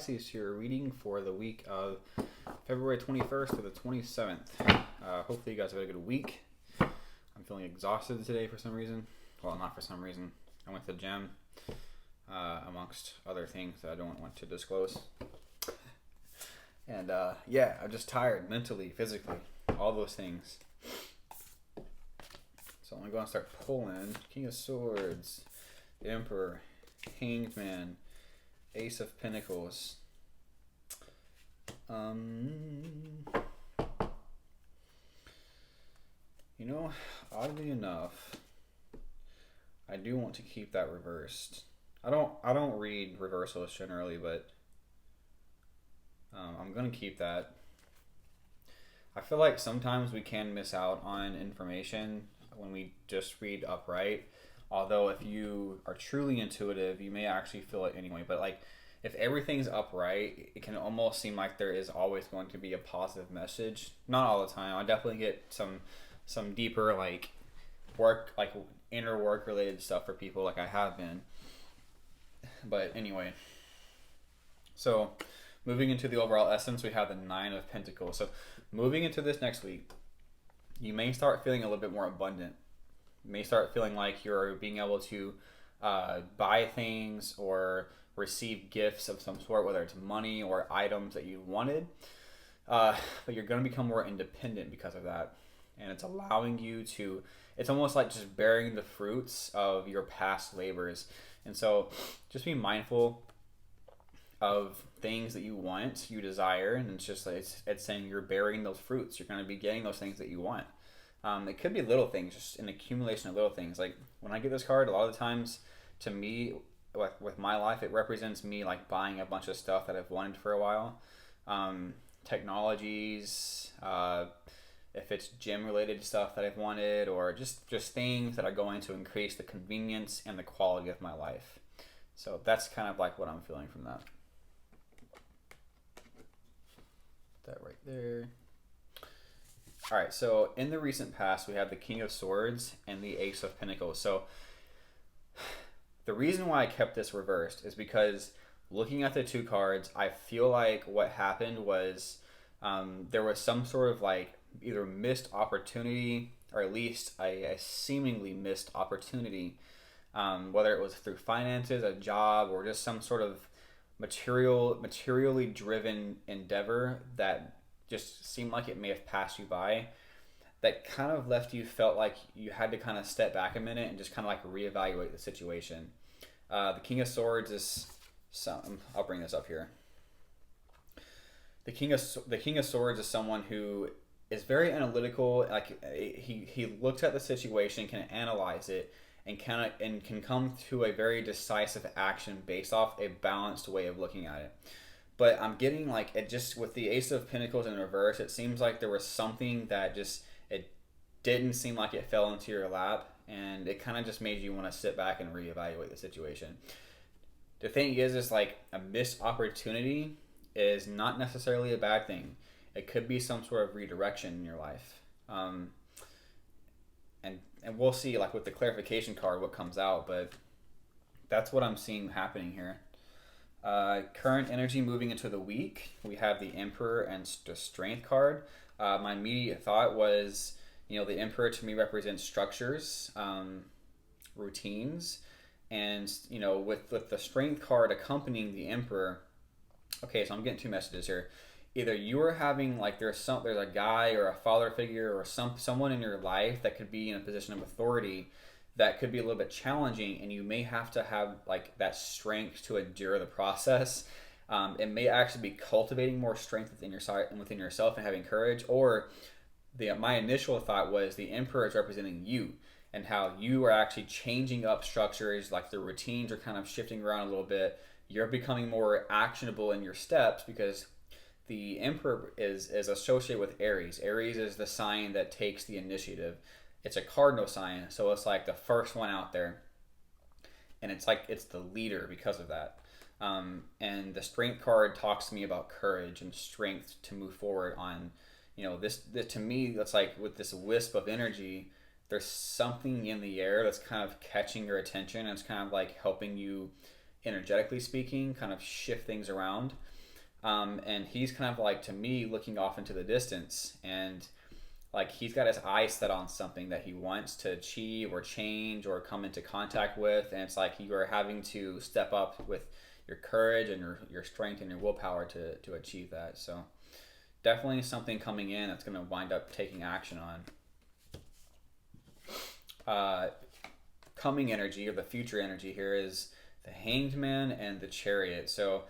Pisces here, reading for the week of February 21st to the 27th. Hopefully you guys have had a good week. I'm feeling exhausted today for some reason. Well, not for some reason. I went to the gym, amongst other things that I don't want to disclose. And I'm just tired mentally, physically, all those things. So I'm going to go and start pulling. King of Swords, the Emperor, Hanged Man, Ace of Pentacles. Oddly enough, I do want to keep that reversed. I don't read reversals generally, but I'm gonna keep that. I feel like sometimes we can miss out on information when we just read upright. Although if you are truly intuitive, you may actually feel it anyway. But like, if everything's upright, it can almost seem like there is always going to be a positive message. Not all the time. I definitely get some deeper inner work related stuff for people, like I have been. But anyway, so moving into the overall essence, we have the Nine of Pentacles. So moving into this next week, you may start feeling a little bit more abundant. You may start feeling like you're being able to buy things or receive gifts of some sort, whether it's money or items that you wanted. But you're going to become more independent because of that. And it's allowing you to, it's almost like just bearing the fruits of your past labors. And so just be mindful of things that you want, you desire, and it's just like it's saying you're bearing those fruits. You're going to be getting those things that you want. It could be little things, just an accumulation of little things. Like when I get this card, a lot of the times, to me, with my life, it represents me like buying a bunch of stuff that I've wanted for a while. Technologies, if it's gym related stuff that I've wanted, or just things that are going to increase the convenience and the quality of my life. So that's kind of like what I'm feeling from that. That right there. All right, so in the recent past, we have the King of Swords and the Ace of Pentacles. So the reason why I kept this reversed is because looking at the two cards, I feel like what happened was there was some sort of like either missed opportunity, or at least a seemingly missed opportunity, whether it was through finances, a job, or just some sort of materially driven endeavor that just seemed like it may have passed you by, that kind of left you felt like you had to kind of step back a minute and just kind of like reevaluate the situation. The King of Swords is I'll bring this up here. The King of Swords is someone who is very analytical. Like he looks at the situation, can analyze it, and can come to a very decisive action based off a balanced way of looking at it. But I'm getting like, it just, with the Ace of Pentacles in reverse, it seems like there was something that just, it didn't seem like it fell into your lap, and it kind of just made you want to sit back and reevaluate the situation. The thing is like, a missed opportunity is not necessarily a bad thing. It could be some sort of redirection in your life. And we'll see, like with the clarification card, what comes out, but that's what I'm seeing happening here. Current energy moving into the week, we have the Emperor and the Strength card. My immediate thought was, the Emperor to me represents structures, routines, and with the Strength card accompanying the Emperor. Okay, so I'm getting two messages here. Either you are having like there's a guy or a father figure or someone in your life that could be in a position of authority that could be a little bit challenging, and you may have to have like that strength to endure the process. It may actually be cultivating more strength within yourself and having courage. Or my initial thought was the Emperor is representing you, and how you are actually changing up structures, like the routines are kind of shifting around a little bit. You're becoming more actionable in your steps because the Emperor is associated with Aries. Aries is the sign that takes the initiative. It's a cardinal sign, so it's like the first one out there, and it's like it's the leader because of that. And the Strength card talks to me about courage and strength to move forward on. This to me, that's like with this wisp of energy, there's something in the air that's kind of catching your attention, and it's kind of like helping you, energetically speaking, kind of shift things around. And he's kind of like, to me, looking off into the distance, and like he's got his eyes set on something that he wants to achieve or change or come into contact with, and it's like you are having to step up with your courage and your strength and your willpower to achieve that. So definitely something coming in that's going to wind up taking action on. Coming energy, or the future energy here, is the Hanged Man and the Chariot. So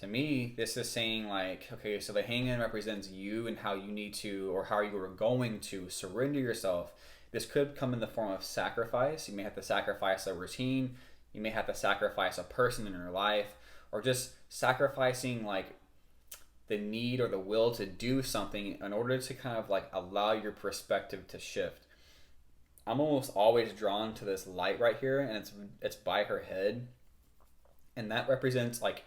to me, this is saying like, okay, so the Hanged Man represents you and how you need to, or how you are going to surrender yourself. This could come in the form of sacrifice. You may have to sacrifice a routine. You may have to sacrifice a person in your life, or just sacrificing like the need or the will to do something in order to kind of like allow your perspective to shift. I'm almost always drawn to this light right here, and it's by her head, and that represents like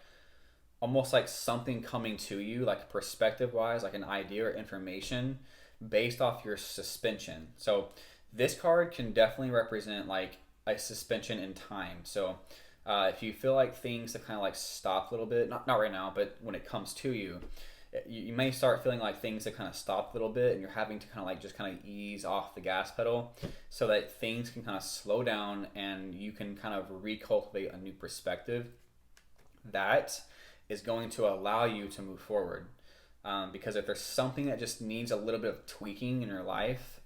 almost like something coming to you, like perspective wise, like an idea or information based off your suspension. So this card can definitely represent like a suspension in time. So if you feel like things have kind of like stopped a little bit, not right now, but when it comes to you, you may start feeling like things have kind of stopped a little bit, and you're having to kind of like just kind of ease off the gas pedal so that things can kind of slow down and you can kind of recultivate a new perspective that is going to allow you to move forward. Because if there's something that just needs a little bit of tweaking in your life,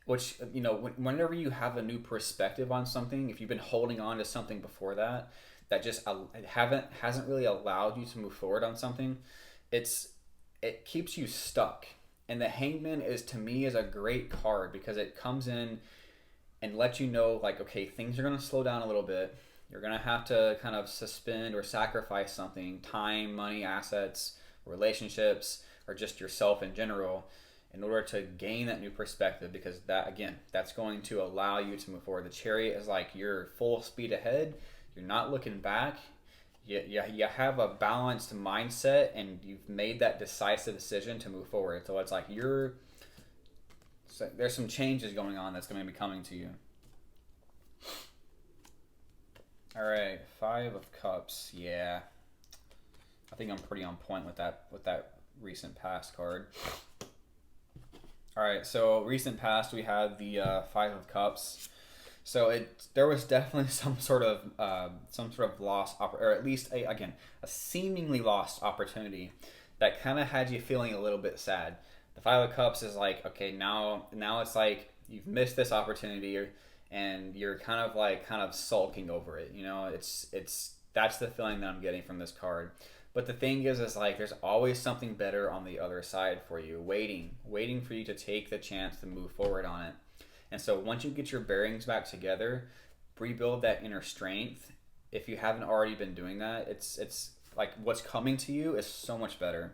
which, you know, whenever you have a new perspective on something, if you've been holding on to something before that, that just hasn't really allowed you to move forward on something, it keeps you stuck. And the Hangman is, to me, is a great card because it comes in and lets you know like, okay, things are going to slow down a little bit. You're going to have to kind of suspend or sacrifice something, time, money, assets, relationships, or just yourself in general, in order to gain that new perspective, because that, again, that's going to allow you to move forward. The Chariot is like you're full speed ahead. You're not looking back. You have a balanced mindset, and you've made that decisive decision to move forward. So it's like there's some changes going on that's going to be coming to you. All right, 5 of Cups. Yeah, I think I'm pretty on point with that recent past card. All right, so recent past we had the 5 of Cups. So there was definitely some sort of lost or at least a seemingly lost opportunity that kind of had you feeling a little bit sad. The 5 of Cups is like, okay, now it's like you've missed this opportunity, and you're kind of sulking over it. You know, that's the feeling that I'm getting from this card. But the thing is like there's always something better on the other side for you, waiting for you to take the chance to move forward on it. And so once you get your bearings back together, rebuild that inner strength. If you haven't already been doing that, it's like what's coming to you is so much better.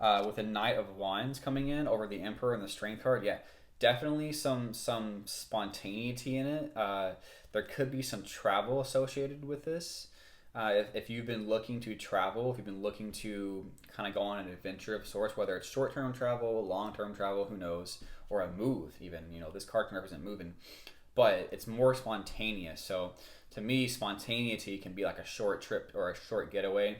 With the Knight of Wands coming in over the Emperor and the Strength card, yeah, definitely some spontaneity in it. There could be some travel associated with this. If you've been looking to travel, if you've been looking to kind of go on an adventure of sorts, whether it's short-term travel, long-term travel, who knows, or a move even, you know, this card can represent moving, but it's more spontaneous. So to me, spontaneity can be like a short trip or a short getaway.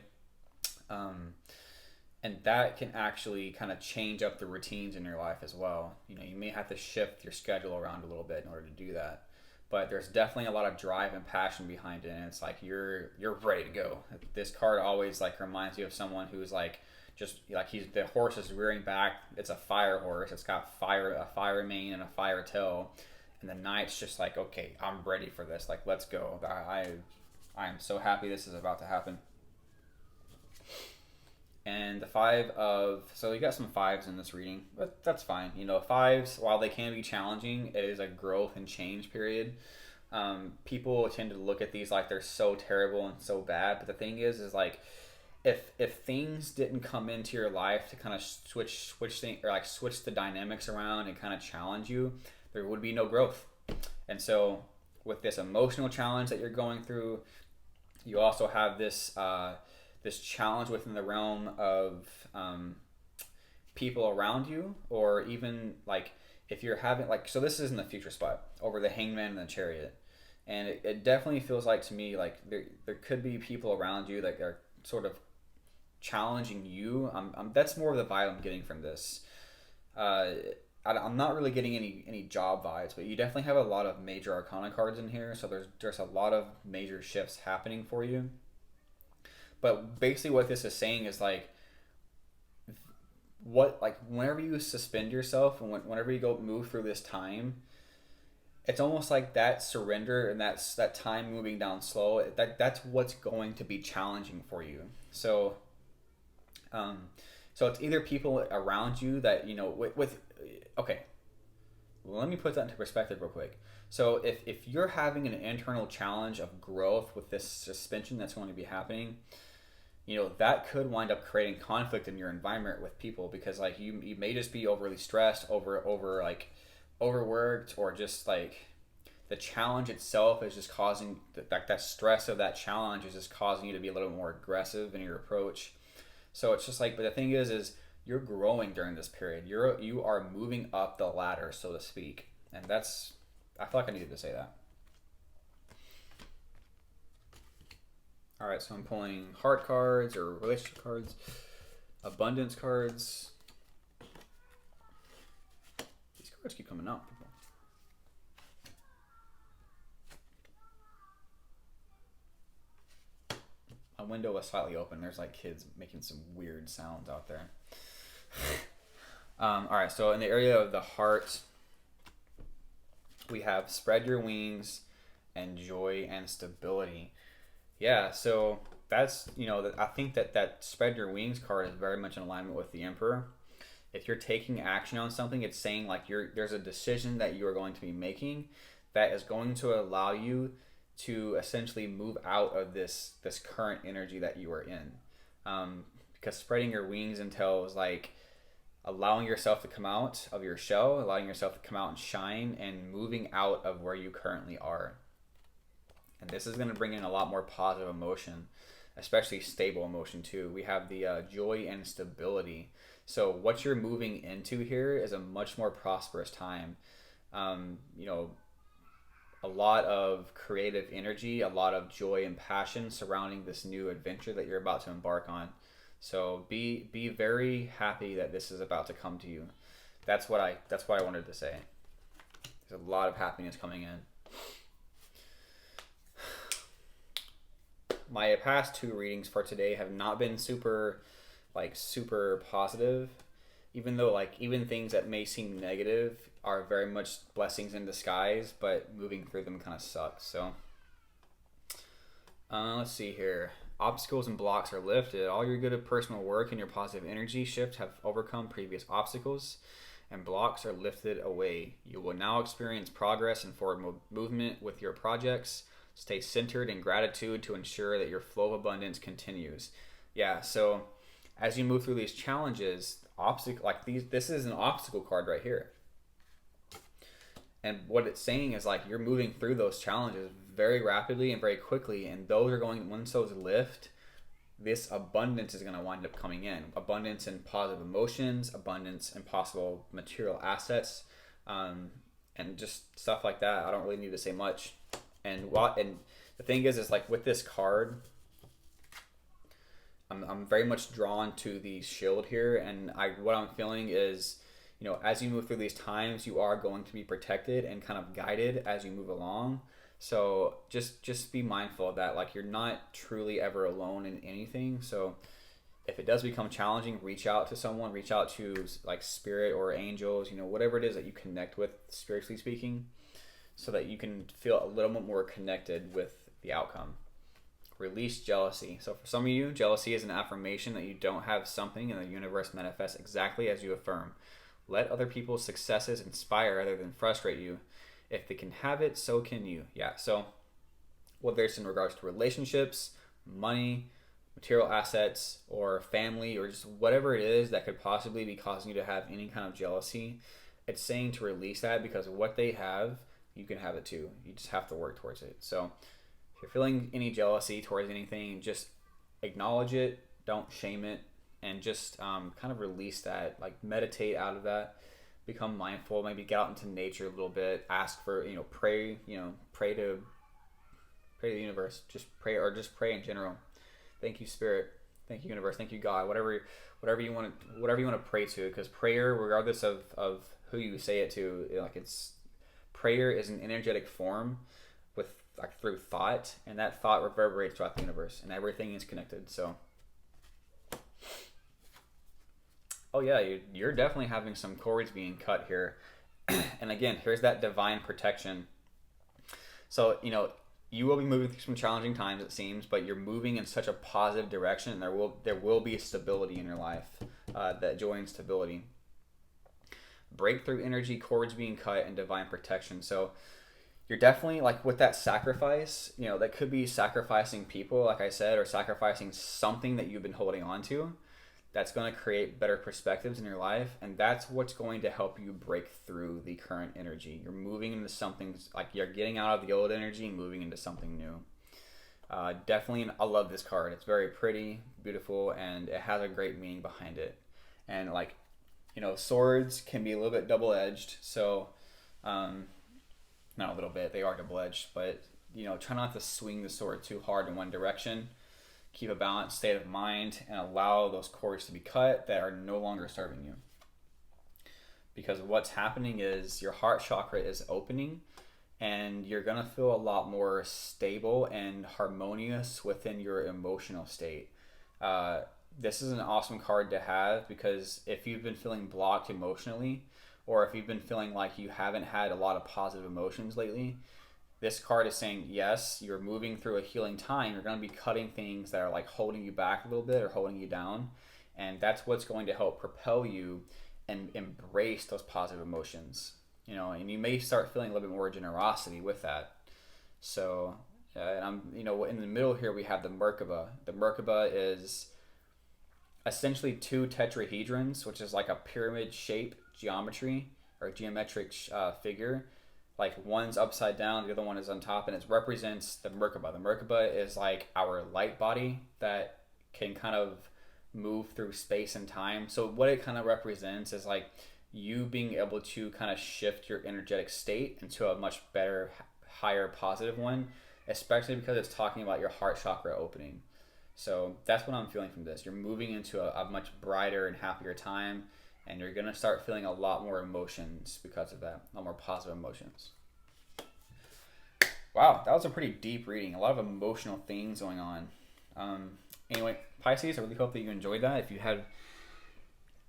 And that can actually kind of change up the routines in your life as well. You know, you may have to shift your schedule around a little bit in order to do that. But there's definitely a lot of drive and passion behind it, and it's like you're ready to go. This card always like reminds you of someone who's like just like the horse is rearing back. It's a fire horse. It's got a fire mane and a fire tail, and the knight's just like, okay, I'm ready for this. Like, let's go. I am so happy this is about to happen. And the so you got some 5s in this reading, but that's fine. You know, 5s, while they can be challenging, it is a growth and change period. People tend to look at these like they're so terrible and so bad, but the thing is like, if things didn't come into your life to kind of switch things, or like switch the dynamics around and kind of challenge you, there would be no growth. And so with this emotional challenge that you're going through, you also have this challenge within the realm of people around you, or even like if you're having like, so this is in the future spot over the Hangman and the Chariot, and it definitely feels like to me like there could be people around you that are sort of challenging you. That's more of the vibe I'm getting from this. I'm not really getting any job vibes, but you definitely have a lot of major arcana cards in here, so there's a lot of major shifts happening for you. But basically what this is saying is like whenever you suspend yourself and whenever you go move through this time, it's almost like that surrender and that time moving down slow, that's what's going to be challenging for you. So so it's either people around you that, with okay, well, let me put that into perspective real quick. So if you're having an internal challenge of growth with this suspension that's going to be happening, that could wind up creating conflict in your environment with people, because like you may just be overly stressed, over like overworked, or just like the challenge itself is just causing that stress of that challenge is just causing you to be a little more aggressive in your approach. So it's just like, but the thing is you're growing during this period. You are moving up the ladder, so to speak. And I feel like I needed to say that. All right, so I'm pulling heart cards or relationship cards, abundance cards. These cards keep coming out, people. My window was slightly open. There's like kids making some weird sounds out there. All right, so in the area of the heart, we have spread your wings and joy and stability. Yeah, so that's, I think that spread your wings card is very much in alignment with the Emperor. If you're taking action on something, it's saying like there's a decision that you are going to be making that is going to allow you to essentially move out of this current energy that you are in. Because spreading your wings entails like allowing yourself to come out of your shell, allowing yourself to come out and shine, and moving out of where you currently are. And this is going to bring in a lot more positive emotion, especially stable emotion too. We have the joy and stability. So what you're moving into here is a much more prosperous time. A lot of creative energy, a lot of joy and passion surrounding this new adventure that you're about to embark on. So be very happy that this is about to come to you. That's what I wanted to say. There's a lot of happiness coming in. My past two readings for today have not been super positive, even though even things that may seem negative are very much blessings in disguise, but moving through them kind of sucks. So let's see here. Obstacles and blocks are lifted. All your good personal work and your positive energy shift have overcome previous obstacles, and blocks are lifted away. You will now experience progress and forward movement with your projects. Stay centered in gratitude to ensure that your flow of abundance continues. Yeah, so as you move through these challenges, this is an obstacle card right here. And what it's saying is you're moving through those challenges very rapidly and very quickly, and once those lift, this abundance is going to wind up coming in. Abundance in positive emotions, abundance in possible material assets, and just stuff like that. I don't really need to say much. And the thing is with this card, I'm very much drawn to the shield here, and what I'm feeling is, as you move through these times, you are going to be protected and kind of guided as you move along. So just be mindful of that. You're not truly ever alone in anything. So if it does become challenging, reach out to someone, reach out to spirit or angels, whatever it is that you connect with, spiritually speaking, so that you can feel a little bit more connected with the outcome. Release jealousy. So for some of you, jealousy is an affirmation that you don't have something, and the universe manifests exactly as you affirm. Let other people's successes inspire rather than frustrate you. If they can have it, so can you. Yeah, so whether it's in regards to relationships, money, material assets, or family, or just whatever it is that could possibly be causing you to have any kind of jealousy, it's saying to release that, because what they have, you can have it too. You just have to work towards it. So if you're feeling any jealousy towards anything, just acknowledge it, don't shame it, and just kind of release that. Meditate out of that, become mindful, maybe get out into nature a little bit, ask for, pray, pray to the universe, just pray in general. Thank you, Spirit. Thank you, universe. Thank you, God. Whatever you want to pray to, because prayer, regardless of who you say it to, like it's prayer is an energetic form with like through thought, and that thought reverberates throughout the universe, and everything is connected. So, oh yeah, you're definitely having some cords being cut here, and again, here's that divine protection. So you will be moving through some challenging times, it seems, but you're moving in such a positive direction, and there will be stability in your life, that joy and stability. Breakthrough energy, cords being cut, and divine protection. So you're definitely like with that sacrifice, that could be sacrificing people, like I said, or sacrificing something that you've been holding on to. That's going to create better perspectives in your life, and that's what's going to help you break through the current energy. You're moving into something, like you're getting out of the old energy and moving into something new. Definitely, I love this card. It's very pretty, beautiful, and it has a great meaning behind it. And like, swords can be a little bit double-edged, so not a little bit, they are double-edged, but try not to swing the sword too hard in one direction. Keep a balanced state of mind and allow those cords to be cut that are no longer serving you. Because what's happening is your heart chakra is opening, and you're going to feel a lot more stable and harmonious within your emotional state. This is an awesome card to have, because if you've been feeling blocked emotionally, or if you've been feeling like you haven't had a lot of positive emotions lately, this card is saying, yes, you're moving through a healing time. You're going to be cutting things that are like holding you back a little bit or holding you down. And that's what's going to help propel you and embrace those positive emotions. And you may start feeling a little bit more generosity with that. So, and I'm, in the middle here, we have the Merkabah. The Merkabah is essentially two tetrahedrons, which is like a pyramid shape geometry or geometric figure. Like one's upside down, the other one is on top, and it represents the Merkabah. The Merkabah is like our light body that can kind of move through space and time. So what it kind of represents is like you being able to kind of shift your energetic state into a much better, higher, positive one, especially because it's talking about your heart chakra opening. So that's what I'm feeling from this. You're moving into a much brighter and happier time, and you're going to start feeling a lot more emotions because of that, a lot more positive emotions. Wow, that was a pretty deep reading. A lot of emotional things going on. Anyway, Pisces, I really hope that you enjoyed that. If you had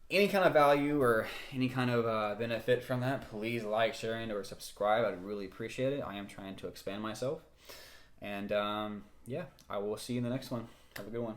any kind of value or any kind of benefit from that, please like, share, and or subscribe. I'd really appreciate it. I am trying to expand myself. And yeah, I will see you in the next one. Have a good one.